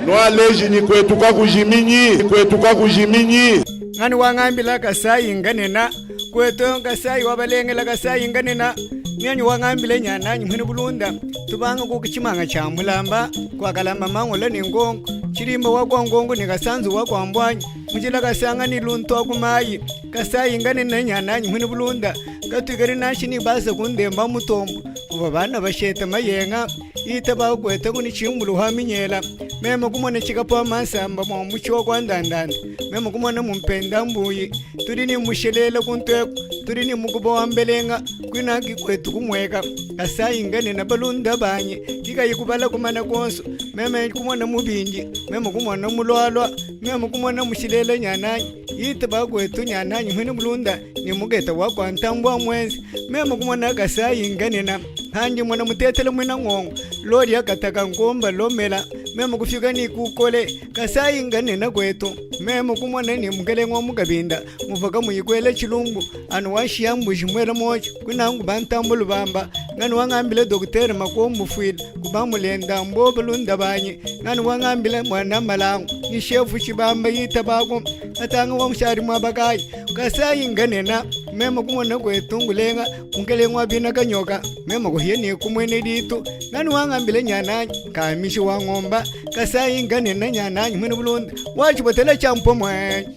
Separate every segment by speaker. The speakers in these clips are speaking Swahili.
Speaker 1: Nwaleji ni kwetuka kujiminyi.
Speaker 2: Ngani wangambila kasai nganena. Kwetu kasai wabalengela kasai nganena. Nyanyi wangambile nyana nyimhini bulunda. Tubanga kukichimanga cha mulamba. Kwa kalamba mangola ni ngongo. Chirimba wakwa ngongo ni kasanzu wakwa mbwanyi. Mujila kasanga ni lunto akumayi. Kasai nganena nyana nyimhini bulunda. Katugari nashini basa kundemba mutombo. Kuba bana basheta mayenga. Itaba kwete kuni chimbulu haminyela. Mema kumona chikapa masamba mwa mucho kwa ndandanda. Mema kumona mumpenda mbuyi. Turini mushelela kuntweko. Turini mukuba wambelenga. Kwina kikwetu kumweka. Kasai ngane na balunda banye. Kika yikubala kumana konso. Mema kumona mubinji. Mema kumona mulwalwa. Mema kumona mushelela nyananyi. Itaba kwetu nyananyi mwene bulunda. Ni mugeta wakwa ntambwa mwenzi. Mema kumona kasai ngane na. Hanji mwana mutetele mwena ngongo. Lori yakataka ngomba lomela. Mema kufika ni kukole. Kasai ngane na kwetu. Mema kumona ni mgele ngwa mugabinda. Mufaka muyikwele chilumbu. Anu washi yambu jimwela mochi. Kuna ngu bantambulu bamba. Nganu wangambile doktere mako mufwili. Kubamu lenda mbobe lunda banyi. Nganu wangambile mwana malangu. Ni shefu chibamba yitabago. Atanga wa mshari mwabagayi. Kasai ngane na. Mema kumona kwetu ngulenga. Mgele ngwa bina kanyoka. Mema kuhieni kumwene ditu. Nganu wangambile nyananyi. Kamishi wangomba. Kasai ngane na nyananyi mwene bulunda. Wachibotele champo mwenye.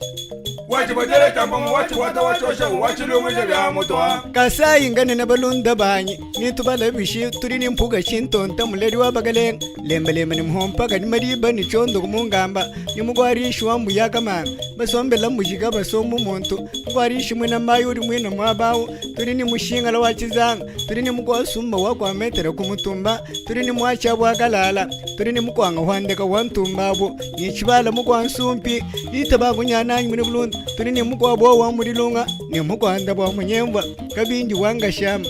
Speaker 3: Wachibotele champo mwenye. Wachibotele champo mwenye.
Speaker 2: Kasai ngane na balunda banyi. Nitubala bishi turini mpuga chintonta muleri wabagalenga. Lemba ni mhompaga ni mariba ni chondo kumungamba. Ni mugwarishi wambu yakamanga. Basombela mujika basombu muntu. Mugwarishi mwena mayuri mwena mwabawu. Turini mushinga la wachizanga. Turini mugwasumba wakwa metera kumutumba. Turini mwachabu wakalala. Turini mukwanga wandeka wantumbabu. Nichibala mugwansumpi. Itabagu nyananyi mwene bulunda. Turini mugwabwa wa murilunga. Ni mugwanda bwa munyemba. Kabinji wanga shama.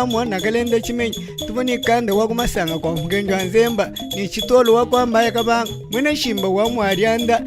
Speaker 2: Mwana kalenda chimenyi. Tuvani kanda wakumasanga kwa mgenjo anzemba. Ni chitolo wakwambaya kabanga. Mwena shimba wa mwarianda.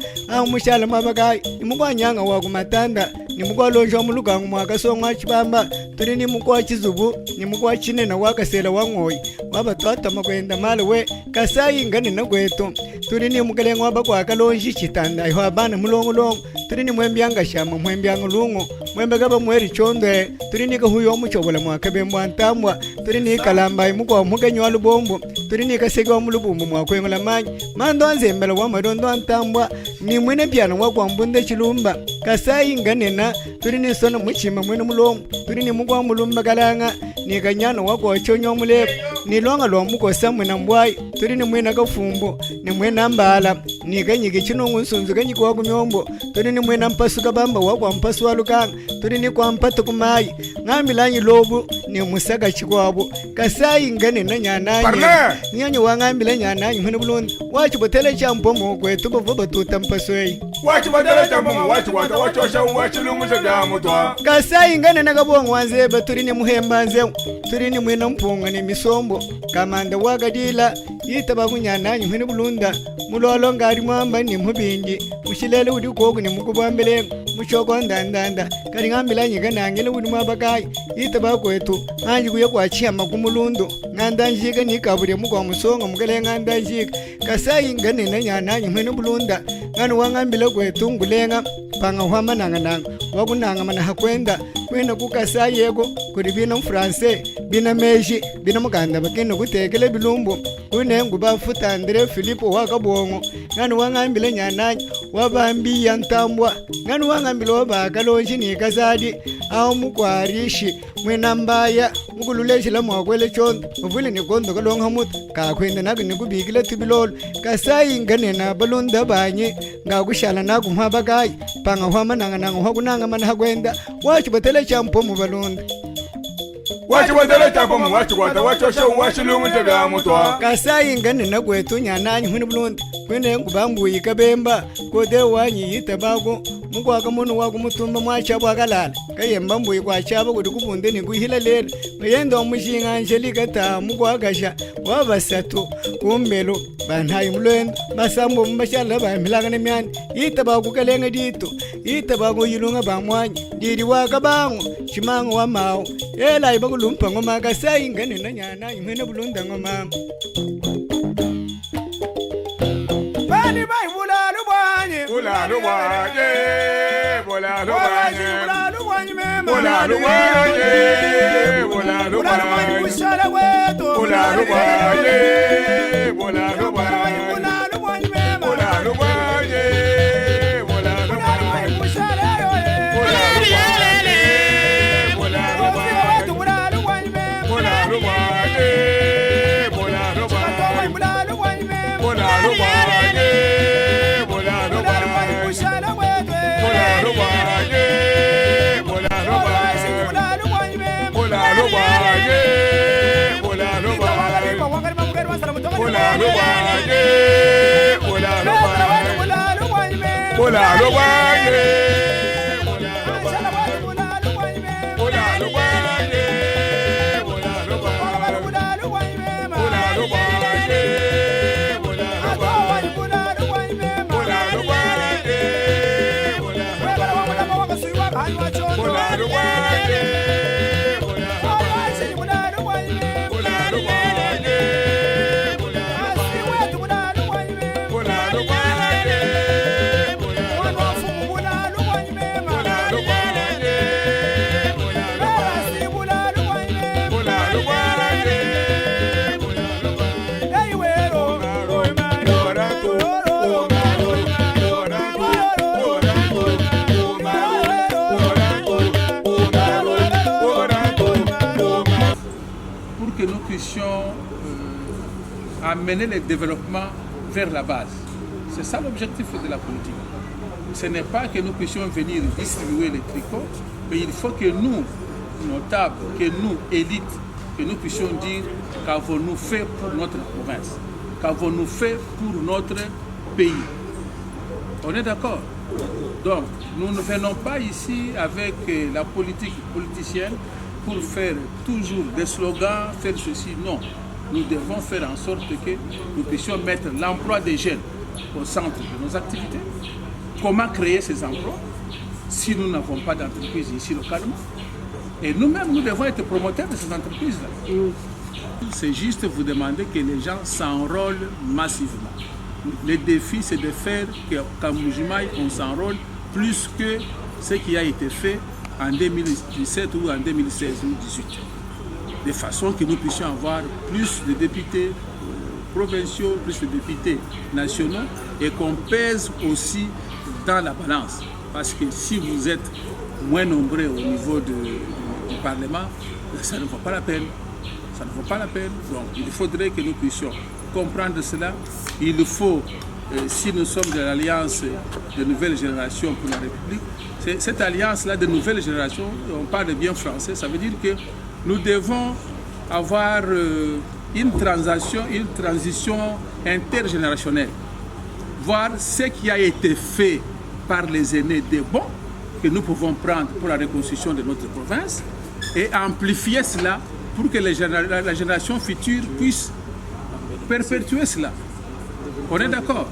Speaker 2: Mushala mabagayi. Ni mugwa nyanga wakumatanda. Ni mugwa lonjo mulugangu mwakasonga chibamba. Turi ni mugwa chizubu. Ni mugwa chinena wakasela wangoyi. Waba tuata makwenda malewe. Kasai ngane na kwetu. Turi ni mugalenga wabakwa kalonji chitanda. Iho abana mulongo longo. Turi ni mwembianga shama mwembianga lungo. Mwembagaba mweri chondwe. Turi ni kahuyo muchobola mwakabembo antambwa. Turi ni kalamba mugwa muganyo walubombo. Turi ni kasega wa mulubumbu mwakwengola manyi. Mando anzembela wa madondo antambwa. Ni mwene piano wakwa mbunde chilumba. Kasai ngane na. Turi ni sona muchima mwene mulongo. Turi ni mugwa mulumba galanga. Ni kanyano wakwa chonyo mulepo. Ni longa lwa muko samwe na mbwai. Turi ni mwena kafumbo. Ni mwena mbala. Ni kanyike chinongu nsunzu kanyike waku myombo. Turi ni mwena mpasu kabamba wakwa mpasu walukanga. Turi ni kwa mpatu kumayi. Ngami lanyi lobu. Ni musaka chikwabu. Kasai ngane na nyananyi. Nyanyi wangambile nyananyi mwene bulunda. Wachibotele champo mokwe. Tupo vuba tuta mpaswei.
Speaker 3: Wachibotele champo mokwe. Wachibotele wachilunguze vya mutwa.
Speaker 2: Kasai ngane na kabongo wanzeba. Turi ni muhemba nzeu. Turi ni mwena mpunga ni misombo. Kamanda wagadila. Itabagu nyananyi mwene bulunda. Mulolo ngari mwamba ni mubinji. Mushilele udi kogu ni mukubambelengo. Muchoko ndandanda. Kari ngambila nyiga nangele udi mwabakayi. Itabagu kwetu. Anji kuya kwa chiyama kumulundu. Ngandanjika ni kaburi mukwa musonga mukele ngandanjika. Kasai ngane na nyananyi mwene bulunda. Nganu wangambila kwetu ngulenga. Panga huama nangananga. Wakunanga mana hakwenda. Kwena kukasai yego. Kuri bina mfranse. Bina meji. Bina mukanda bakenda kutekele bilumbu. Kune nguba futa Andre Filipo wakabongo. Nganu wangambile nyananyi. Wabambi ya ntambwa. Nganu wangambile wabakalonji ni kazadi. Au mukwarishi. Mwena mbaya. Mukululeshi la mwakwele chondo. Mvule ni kondo kalonga mutu. Kakwenda naku nikubikile tibilolo. Kasai ngane na balunda banyi. Ngakushala naku mhabagayi. Panga huama nangananga wakunanga mana hakwenda. Wachibotele champo mubalunda.
Speaker 3: Wachibotele champo mu wachikwata wachosha wachilunguze vya mutwa.
Speaker 2: Kasai ngane na kwetu nyananyi mwene bulunda. Kwene ngubambu yikabemba. Kode wanyi yitabago. Mugwaka munu waku mutumba mwachabu wakalala. Kayemba mbuyi kwa chaba kuti kubunde ni kuhila lele. Mayendo wamushinga anjelika ta mugwakasha. Wabasatu kumbelo. Banhayi mulwendo. Basambo mbashala bamilaka na myani. Itabago kalenga dito. Itabago yilunga bamwanyi. Diri wakabango. Chimango wa mao. Ela ibago lumpa ngoma. Kasai ngane na nyananyi mwene bulunda ngoma.
Speaker 1: amener le développement vers la base. C'est ça l'objectif de la politique. Ce n'est pas que nous puissions venir distribuer les tricots, mais il faut que nous, notables, que nous, élites, que nous puissions dire qu'avons-nous fait pour notre province, qu'avons-nous fait pour notre pays. On est d'accord? Donc, nous ne venons pas ici avec la politique politicienne pour faire toujours des slogans, faire ceci. Non. Nous devons faire en sorte que nous puissions mettre l'emploi des jeunes au centre de nos activités. Comment créer ces emplois si nous n'avons pas d'entreprise ici localement? Et nous-mêmes, nous devons être promoteurs de ces entreprises-là. C'est juste vous demander que les gens s'enrôlent massivement. Le défi, c'est de faire qu'à Mbuji-Mayi, on s'enrôle plus que ce qui a été fait en 2017 ou en 2016 ou 2018. De façon que nous puissions avoir plus de députés provinciaux, plus de députés nationaux et qu'on pèse aussi dans la balance. Parce que si vous êtes moins nombreux au niveau du Parlement, ça ne vaut pas la peine. Ça ne vaut pas la peine. Donc il faudrait que nous puissions comprendre cela. Il faut, si nous sommes de l'Alliance de nouvelle génération pour la République, cette alliance-là de nouvelle génération, on parle bien français, ça veut dire que nous devons avoir une transition intergénérationnelle, voir ce qui a été fait par les aînés des bons que nous pouvons prendre pour la reconstruction de notre province et amplifier cela pour que la génération future puisse perpétuer cela. On est d'accord?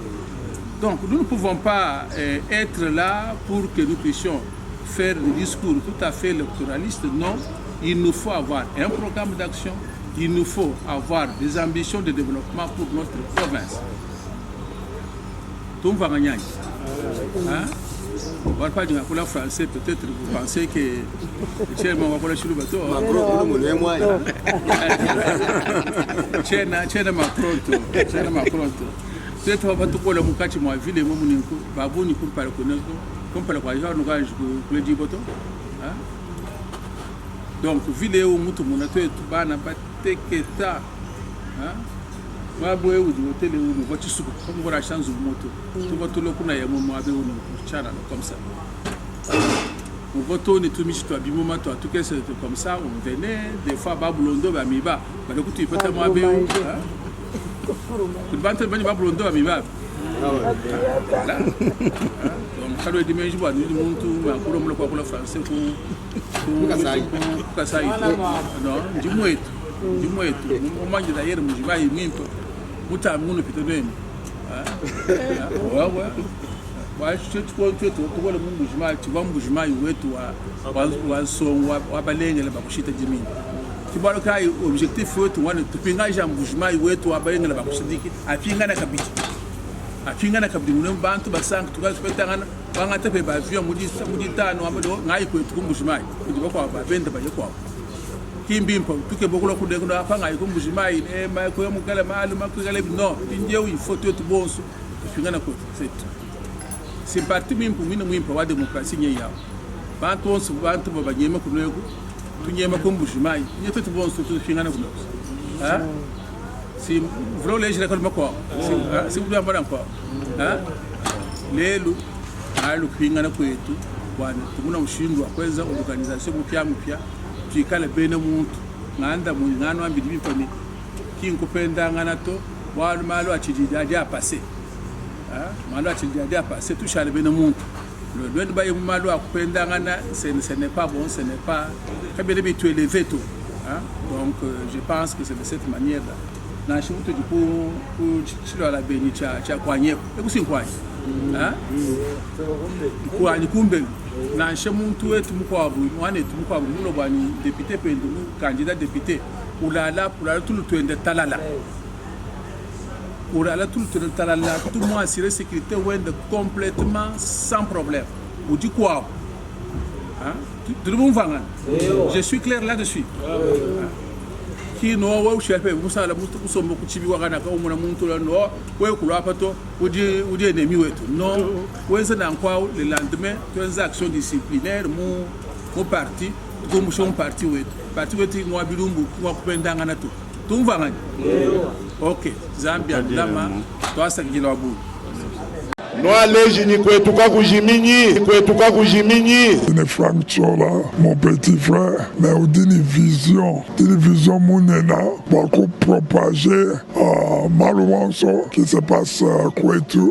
Speaker 1: Donc nous ne pouvons pas être là pour que nous puissions faire des discours tout à fait électoralistes. Non, il nous faut avoir un programme d'action, il nous faut avoir des ambitions de développement pour notre province. Tout va gagner. Hein? On ne parle pas du français, peut-être vous pensez que Tchèna va parler sur le bateau. Tchèna m'a pronto. Peut-être on va tout pour le moukachi moi ville et moi babuni pour parler comme par le voyageur nous gagne pour le diboto. Donc ville où mutu monato et tout bana pas teketa. Moi boye ou du hôtel où nous voici sous comme voilà chance de moto. Tout va tout le coup na ya moi abe ou nous chana comme ça. On vote on est tout mis toi bimoma toi tout cas c'est comme ça on venait des fois babulondo ba miba ba le coup tu peux te moi abe ou tu vas te venir babulondo ba miba. Voilà. Donc ça doit diminuer bois du monde tout ma pour le quoi pour le français pour kasai non du moito on mange d'ailleurs Mbuji-Mayi minto muta muno pitone ouais tu vois le Mbuji-Mayi tu vois Mbuji-Mayi wetu wa so wa balenge la bakushita jimini tu vois le cas objectif wetu wana tupinga ja Mbuji-Mayi wetu wa balenge la bakushita apinga na kabiti akingana kabdi muno bantu basanga tukazipetangana bangata pe bavia mujitano amado ngai kwetu kumbushimayi kujiba kwa babenda baye kwa kimbimpa tuke bokula kudengona apa ngai kumbushimayi ma ko mukala malu makugale no tinjeu ifoto yetu bonso tukingana ko c'est parti mimpu mwimpa wa demokrasi nyeya bantu bonso bantu babanyema kuneko tunyema kumbushimayi nyeto bonso tukingana kuno si vro leje la makwa si vous ambara kwa lelo alu kwingana kwetu bwana tumuna ushindwa kwenza organization mpya tukala bene muntu nganda mu ngano ambidi bipone kinkupenda ngana to walu malu achididi a passer malu achididi a passer tushale bene muntu le ba malu akupenda ngana ce n'est pas bon, ce n'est pas kabele bitu élevé tout donc je pense que c'est de cette manière là na shimuto ku chilo la beni cha kwanye ekusinkwanye kwanye kumbe na shemuntu wetu mukwabu mwane tumukwabu mulo bani député pendo candidat député ulala tout le twende talala ulala tout le twende talala tout moi assurer sécurité wende complètement sans problème udi kwabu tout le monde va je suis clair là-dessus no wa ushelpe musala musombo kuchibiwa kana ka umuna muntu no we kulapato udi enemi wetu no wenza na kwa le lendemain twenza action disciplinaire mu parti comme son parti wetu ngwa bilumbu kwa kupendanga na to tumva ngani okay Zambia ndama twasa kila wabu
Speaker 3: no aleji ni kwetuka kujiminyi
Speaker 4: ne Frank Chola mon petit frère mais au dini vision munena pour propager malheureusement qui se passe kwetu